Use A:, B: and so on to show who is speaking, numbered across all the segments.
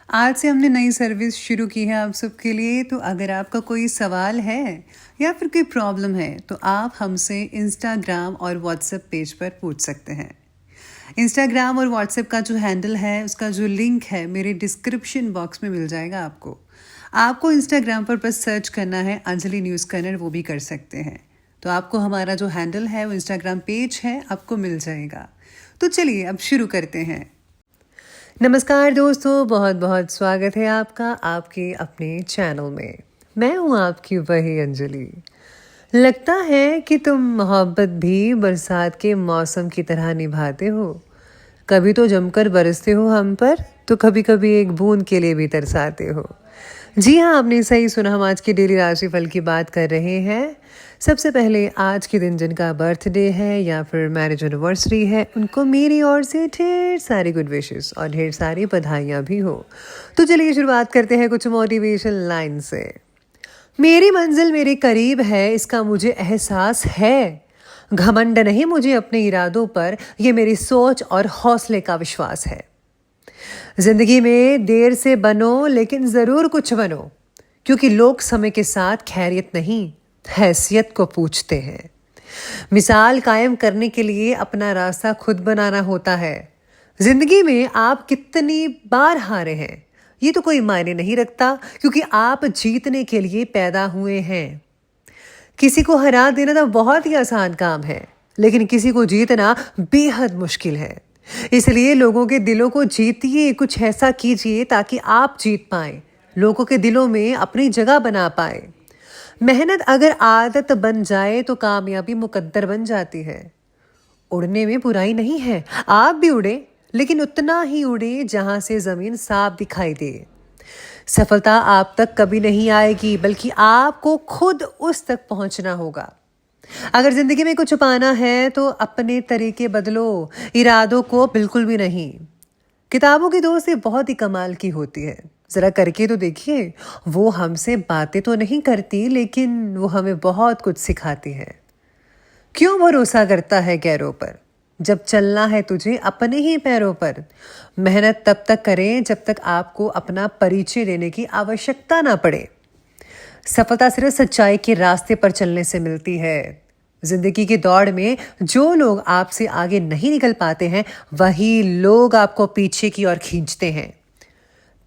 A: आज से हमने नई सर्विस शुरू की है आप सबके लिए। तो अगर आपका कोई सवाल है या फिर कोई प्रॉब्लम है तो आप हमसे इंस्टाग्राम और व्हाट्सएप पेज पर पूछ सकते हैं। इंस्टाग्राम और व्हाट्सएप का जो हैंडल है उसका जो लिंक है मेरे डिस्क्रिप्शन बॉक्स में मिल जाएगा आपको। आपको इंस्टाग्राम पर बस सर्च करना है अंजलि न्यूज़ कन्नड़, वो भी कर सकते हैं। तो आपको हमारा जो हैंडल है वो इंस्टाग्राम पेज है आपको मिल जाएगा। तो चलिए अब शुरू करते हैं। नमस्कार दोस्तों, बहुत बहुत स्वागत है आपका आपके अपने चैनल में। मैं हूँ आपकी वही अंजलि। लगता है कि तुम मोहब्बत भी बरसात के मौसम की तरह निभाते हो। कभी तो जमकर बरसते हो हम पर, तो कभी कभी एक बूंद के लिए भी तरसाते हो। जी हाँ, आपने सही सुना। हम आज की डेली राशिफल की बात कर रहे हैं। सबसे पहले आज के दिन जिनका बर्थडे है या फिर मैरिज एनिवर्सरी है, उनको मेरी ओर से ढेर सारी गुड विशेस और ढेर सारी बधाइयाँ भी हो। तो चलिए शुरुआत करते हैं कुछ मोटिवेशन लाइन से। मेरी मंजिल मेरे करीब है, इसका मुझे एहसास है। घमंड नहीं मुझे अपने इरादों पर, ये मेरी सोच और हौसले का विश्वास है। जिंदगी में देर से बनो लेकिन ज़रूर कुछ बनो, क्योंकि लोग समय के साथ खैरियत नहीं हैसियत को पूछते हैं। मिसाल कायम करने के लिए अपना रास्ता खुद बनाना होता है। जिंदगी में आप कितनी बार हारे हैं ये तो कोई मायने नहीं रखता, क्योंकि आप जीतने के लिए पैदा हुए हैं। किसी को हरा देना तो बहुत ही आसान काम है, लेकिन किसी को जीतना बेहद मुश्किल है। इसलिए लोगों के दिलों को जीतिए, कुछ ऐसा कीजिए ताकि आप जीत पाए, लोगों के दिलों में अपनी जगह बना पाए। मेहनत अगर आदत बन जाए तो कामयाबी मुकद्दर बन जाती है। उड़ने में बुराई नहीं है, आप भी उड़े, लेकिन उतना ही उड़े जहां से जमीन साफ दिखाई दे। सफलता आप तक कभी नहीं आएगी, बल्कि आपको खुद उस तक पहुंचना होगा। अगर जिंदगी में कुछ पाना है तो अपने तरीके बदलो, इरादों को बिल्कुल भी नहीं। किताबों की दोस्ती बहुत ही कमाल की होती है, जरा करके तो देखिए। वो हमसे बातें तो नहीं करती, लेकिन वो हमें बहुत कुछ सिखाती है। क्यों भरोसा करता है गैरों पर, जब चलना है तुझे अपने ही पैरों पर। मेहनत तब तक करें जब तक आपको अपना परिचय देने की आवश्यकता ना पड़े। सफलता सिर्फ सच्चाई के रास्ते पर चलने से मिलती है। जिंदगी की दौड़ में जो लोग आपसे आगे नहीं निकल पाते हैं, वही लोग आपको पीछे की ओर खींचते हैं।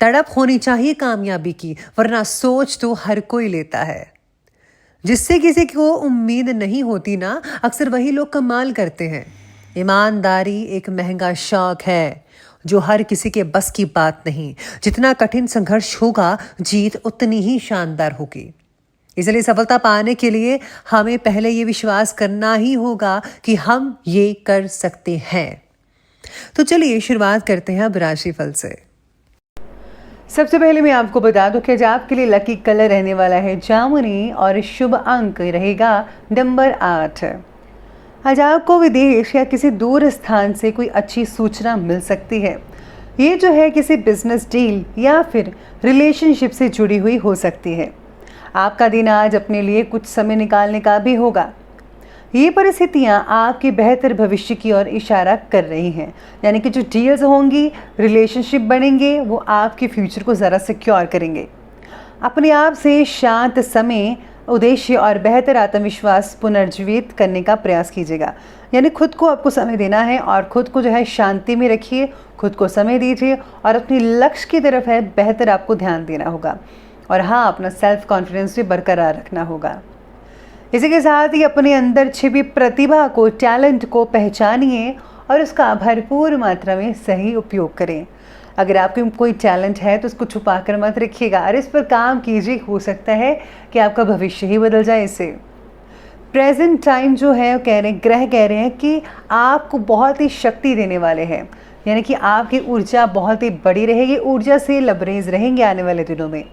A: तड़प होनी चाहिए कामयाबी की, वरना सोच तो हर कोई लेता है। जिससे किसी को उम्मीद नहीं होती ना, अक्सर वही लोग कमाल करते हैं। ईमानदारी एक महंगा शौक है जो हर किसी के बस की बात नहीं। जितना कठिन संघर्ष होगा, जीत उतनी ही शानदार होगी। इसलिए सफलता पाने के लिए हमें पहले ये विश्वास करना ही होगा कि हम ये कर सकते हैं। तो चलिए शुरुआत करते हैं अब राशिफल से। सबसे पहले मैं आपको बता दूं कि आज आपके लिए लकी कलर रहने वाला है जामुनी और शुभ अंक रहेगा नंबर 8। आज आपको विदेश या किसी दूर स्थान से कोई अच्छी सूचना मिल सकती है। ये जो है किसी बिजनेस डील या फिर रिलेशनशिप से जुड़ी हुई हो सकती है। आपका दिन आज अपने लिए कुछ समय निकालने का भी होगा। ये परिस्थितियाँ आपके बेहतर भविष्य की ओर इशारा कर रही हैं, यानी कि जो डील्स होंगी, रिलेशनशिप बनेंगे, वो आपके फ्यूचर को ज़रा सिक्योर करेंगे। अपने आप से शांत समय, उद्देश्य और बेहतर आत्मविश्वास पुनर्जीवित करने का प्रयास कीजिएगा। यानी खुद को आपको समय देना है और खुद को जो है शांति में रखिए, खुद को समय दीजिए और अपनी लक्ष्य की तरफ है बेहतर आपको ध्यान देना होगा। और हाँ, अपना सेल्फ कॉन्फिडेंस भी बरकरार रखना होगा। इसी के साथ ही अपने अंदर छिपी प्रतिभा को, टैलेंट को पहचानिए और उसका भरपूर मात्रा में सही उपयोग करें। अगर आपके कोई टैलेंट है तो उसको छुपा कर मत रखिएगा और इस पर काम कीजिए। हो सकता है कि आपका भविष्य ही बदल जाए इससे। प्रेजेंट टाइम जो है ग्रह कह रहे हैं कि आपको बहुत ही शक्ति देने वाले हैं, यानी कि आपकी ऊर्जा बहुत ही बड़ी रहेगी। ऊर्जा से लबरेज रहेंगे आने वाले दिनों में।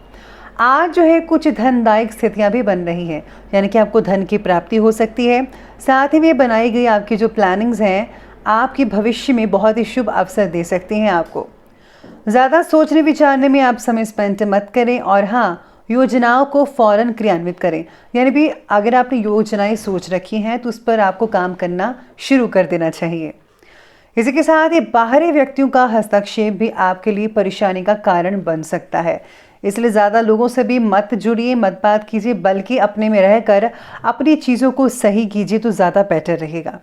A: आज जो है कुछ धनदायक स्थितियां भी बन रही हैं, यानी कि आपको धन की प्राप्ति हो सकती है। साथ ही में बनाई गई आपकी जो प्लानिंग्स हैं, आपके भविष्य में बहुत ही शुभ अवसर दे सकती हैं आपको। ज़्यादा सोचने विचारने में आप समय स्पेंड मत करें और हाँ, योजनाओं को फौरन क्रियान्वित करें। यानी भी अगर आपने योजनाएं सोच रखी हैं तो उस पर आपको काम करना शुरू कर देना चाहिए। इसी के साथ ही बाहरी व्यक्तियों का हस्तक्षेप भी आपके लिए परेशानी का कारण बन सकता है, इसलिए ज़्यादा लोगों से भी मत जुड़िए, मत बात कीजिए, बल्कि अपने में रहकर अपनी चीज़ों को सही कीजिए तो ज़्यादा बेटर रहेगा।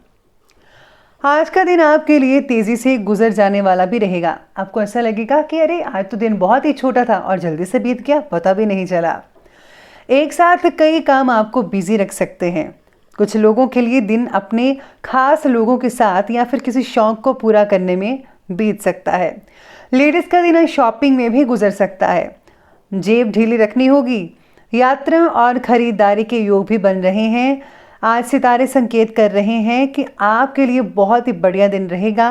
A: आज का दिन आपके लिए तेज़ी से गुजर जाने वाला भी रहेगा। आपको ऐसा लगेगा कि अरे आज तो दिन बहुत ही छोटा था और जल्दी से बीत गया, पता भी नहीं चला। एक साथ कई काम आपको बिजी रख सकते हैं। कुछ लोगों के लिए दिन अपने खास लोगों के साथ या फिर किसी शौक को पूरा करने में बीत सकता है। लेडीज़ का दिन शॉपिंग में भी गुजर सकता है। जेब ढीली रखनी होगी। यात्रा और खरीदारी के योग भी बन रहे हैं। आज सितारे संकेत कर रहे हैं कि आपके लिए बहुत ही बढ़िया दिन रहेगा।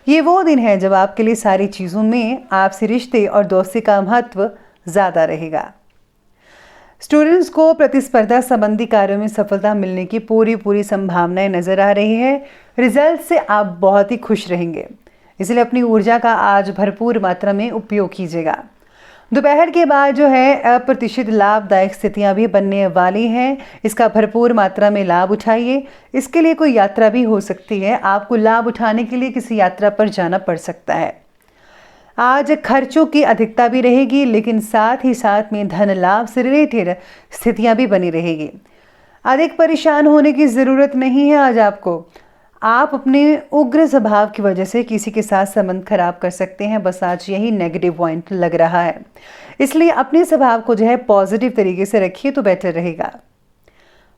A: ये वो दिन है जब आपके लिए सारी चीज़ों में आपसी रिश्ते और दोस्ती का महत्व ज़्यादा रहेगा। स्टूडेंट्स को प्रतिस्पर्धा संबंधी कार्यों में सफलता मिलने की पूरी संभावनाएं नजर आ रही है। रिजल्ट से आप बहुत ही खुश रहेंगे, इसलिए अपनी ऊर्जा का आज भरपूर मात्रा में उपयोग कीजिएगा। दोपहर के बाद जो है अप्रत्याशित लाभदायक स्थितियां भी बनने वाली हैं, इसका भरपूर मात्रा में लाभ उठाइए। इसके लिए कोई यात्रा भी हो सकती है, आपको लाभ उठाने के लिए किसी यात्रा पर जाना पड़ सकता है। आज खर्चों की अधिकता भी रहेगी, लेकिन साथ ही साथ में धन लाभ से रिलेटेड स्थितियां भी बनी रहेगी। अधिक परेशान होने की ज़रूरत नहीं है आज आपको। आप अपने उग्र स्वभाव की वजह से किसी के साथ संबंध खराब कर सकते हैं, बस आज यही नेगेटिव पॉइंट लग रहा है। इसलिए अपने स्वभाव को जो है पॉजिटिव तरीके से रखिए तो बेटर रहेगा।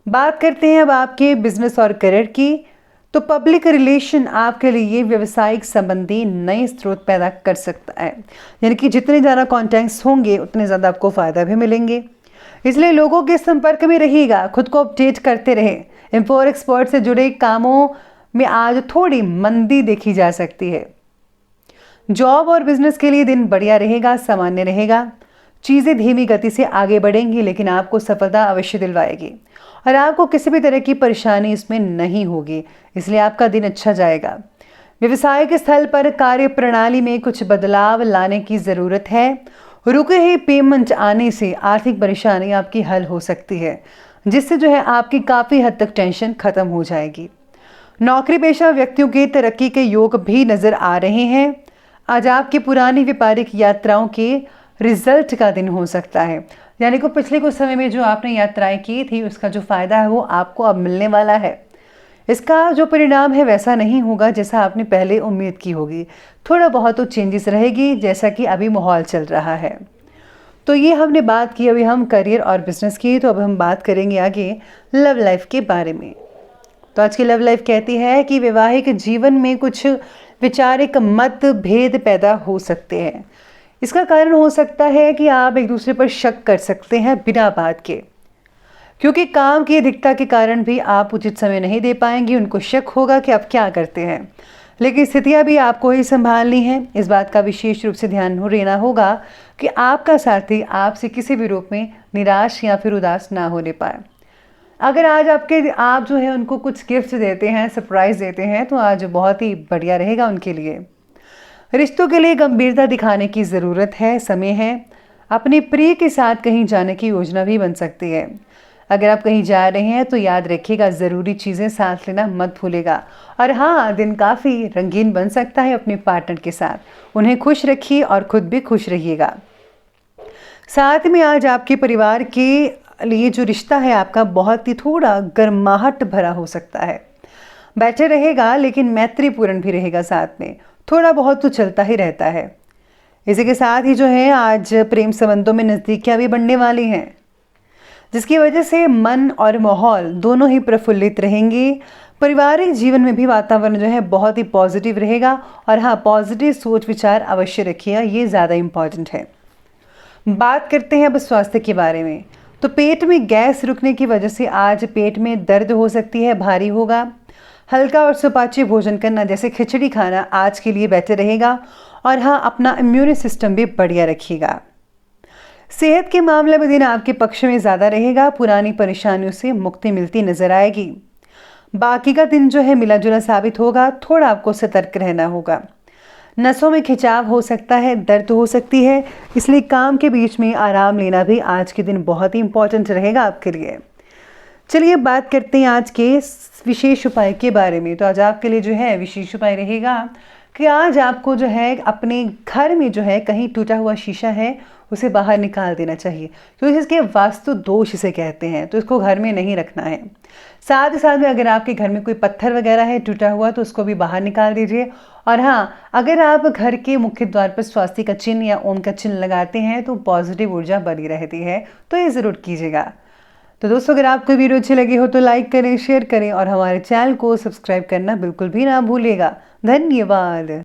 A: बात करते हैं अब आपके बिजनेस और करियर की। तो पब्लिक रिलेशन आपके लिए व्यवसायिक संबंधी नए स्रोत पैदा कर सकता है, यानी कि जितने ज़्यादा कॉन्टैक्ट्स होंगे उतने ज़्यादा आपको फ़ायदा भी मिलेंगे। इसलिए लोगों के संपर्क में रहिएगा, खुद को अपडेट करते रहें। इम्पोर्ट एक्सपोर्ट से जुड़े कामों में आज थोड़ी मंदी देखी जा सकती है। जॉब और बिजनेस के लिए दिन बढ़िया रहेगा, सामान्य रहेगा। चीज़ें धीमी गति से आगे बढ़ेंगी, लेकिन आपको सफलता अवश्य दिलवाएगी और आपको किसी भी तरह की परेशानी इसमें नहीं होगी, इसलिए आपका दिन अच्छा जाएगा। व्यवसायिक स्थल पर कार्य प्रणाली में कुछ बदलाव लाने की ज़रूरत है। रुके हुए पेमेंट आने से आर्थिक परेशानी आपकी हल हो सकती है, जिससे जो है आपकी काफ़ी हद तक टेंशन खत्म हो जाएगी। नौकरी पेशा व्यक्तियों के तरक्की के योग भी नज़र आ रहे हैं। आज आपकी पुरानी व्यापारिक यात्राओं के रिजल्ट का दिन हो सकता है, यानी कि पिछले कुछ समय में जो आपने यात्राएं की थी उसका जो फ़ायदा है वो आपको अब मिलने वाला है। इसका जो परिणाम है वैसा नहीं होगा जैसा आपने पहले उम्मीद की होगी, थोड़ा बहुत तो चेंजेस रहेगी जैसा कि अभी माहौल चल रहा है। तो ये हमने बात की अभी हम करियर और बिजनेस की, तो अब हम बात करेंगे आगे लव लाइफ के बारे में। तो आज की लव लाइफ कहती है कि वैवाहिक जीवन में कुछ वैचारिक मतभेद पैदा हो सकते हैं। इसका कारण हो सकता है कि आप एक दूसरे पर शक कर सकते हैं बिना बात के, क्योंकि काम की अधिकता के कारण भी आप उचित समय नहीं दे पाएंगे। उनको शक होगा कि आप क्या करते हैं, लेकिन स्थितियां भी आपको ही संभालनी है। इस बात का विशेष रूप से ध्यान रहना होगा कि आपका साथी आपसे किसी भी रूप में निराश या फिर उदास ना होने पाए। अगर आज आप जो है उनको कुछ गिफ्ट देते हैं, सरप्राइज़ देते हैं, तो आज बहुत ही बढ़िया रहेगा उनके लिए। रिश्तों के लिए गंभीरता दिखाने की ज़रूरत है, समय है। अपने प्रिय के साथ कहीं जाने की योजना भी बन सकती है। अगर आप कहीं जा रहे हैं तो याद रखिएगा, ज़रूरी चीज़ें साथ लेना मत भूलेगा। और हाँ, दिन काफ़ी रंगीन बन सकता है अपने पार्टनर के साथ। उन्हें खुश रखिए और खुद भी खुश रहिएगा। साथ में आज आपके परिवार के लिए जो रिश्ता है आपका बहुत ही थोड़ा गर्माहट भरा हो सकता है। बेटर रहेगा लेकिन मैत्रीपूर्ण भी रहेगा, साथ में थोड़ा बहुत तो चलता ही रहता है। इसी के साथ ही जो है आज प्रेम संबंधों में नज़दीकियाँ भी बढ़ने वाली हैं, जिसकी वजह से मन और माहौल दोनों ही प्रफुल्लित रहेंगे। पारिवारिक जीवन में भी वातावरण जो है बहुत ही पॉजिटिव रहेगा। और हाँ, पॉजिटिव सोच विचार अवश्य रखिएगा, ये ज़्यादा इम्पॉर्टेंट है। बात करते हैं अब स्वास्थ्य के बारे में। तो पेट में गैस रुकने की वजह से आज पेट में दर्द हो सकती है, भारी होगा। हल्का और सुपाच्य भोजन करना जैसे खिचड़ी खाना आज के लिए बेहतर रहेगा। और हाँ, अपना इम्यून सिस्टम भी बढ़िया रखिएगा। सेहत के मामले में दिन आपके पक्ष में ज़्यादा रहेगा। पुरानी परेशानियों से मुक्ति मिलती नजर आएगी। बाकी का दिन जो है मिला जुला साबित होगा, थोड़ा आपको सतर्क रहना होगा। नसों में खिंचाव हो सकता है, दर्द हो सकती है, इसलिए काम के बीच में आराम लेना भी आज के दिन बहुत ही इंपॉर्टेंट रहेगा आपके लिए। चलिए बात करते हैं आज के विशेष उपाय के बारे में। तो आज आपके लिए जो है विशेष उपाय रहेगा कि आज आपको जो है अपने घर में जो है कहीं टूटा हुआ शीशा है उसे बाहर निकाल देना चाहिए, क्योंकि इसके वास्तु दोष इसे कहते हैं, तो इसको घर में नहीं रखना है। साथ ही साथ में अगर आपके घर में कोई पत्थर वगैरह है टूटा हुआ तो उसको भी बाहर निकाल दीजिए। और हाँ, अगर आप घर के मुख्य द्वार पर स्वास्तिक का चिन्ह या ओम का चिन्ह लगाते हैं तो पॉजिटिव ऊर्जा बनी रहती है, तो ये ज़रूर कीजिएगा। तो दोस्तों, अगर आपको वीडियो अच्छी लगी हो तो लाइक करें, शेयर करें और हमारे चैनल को सब्सक्राइब करना बिल्कुल भी ना भूलिएगा। धन्यवाद।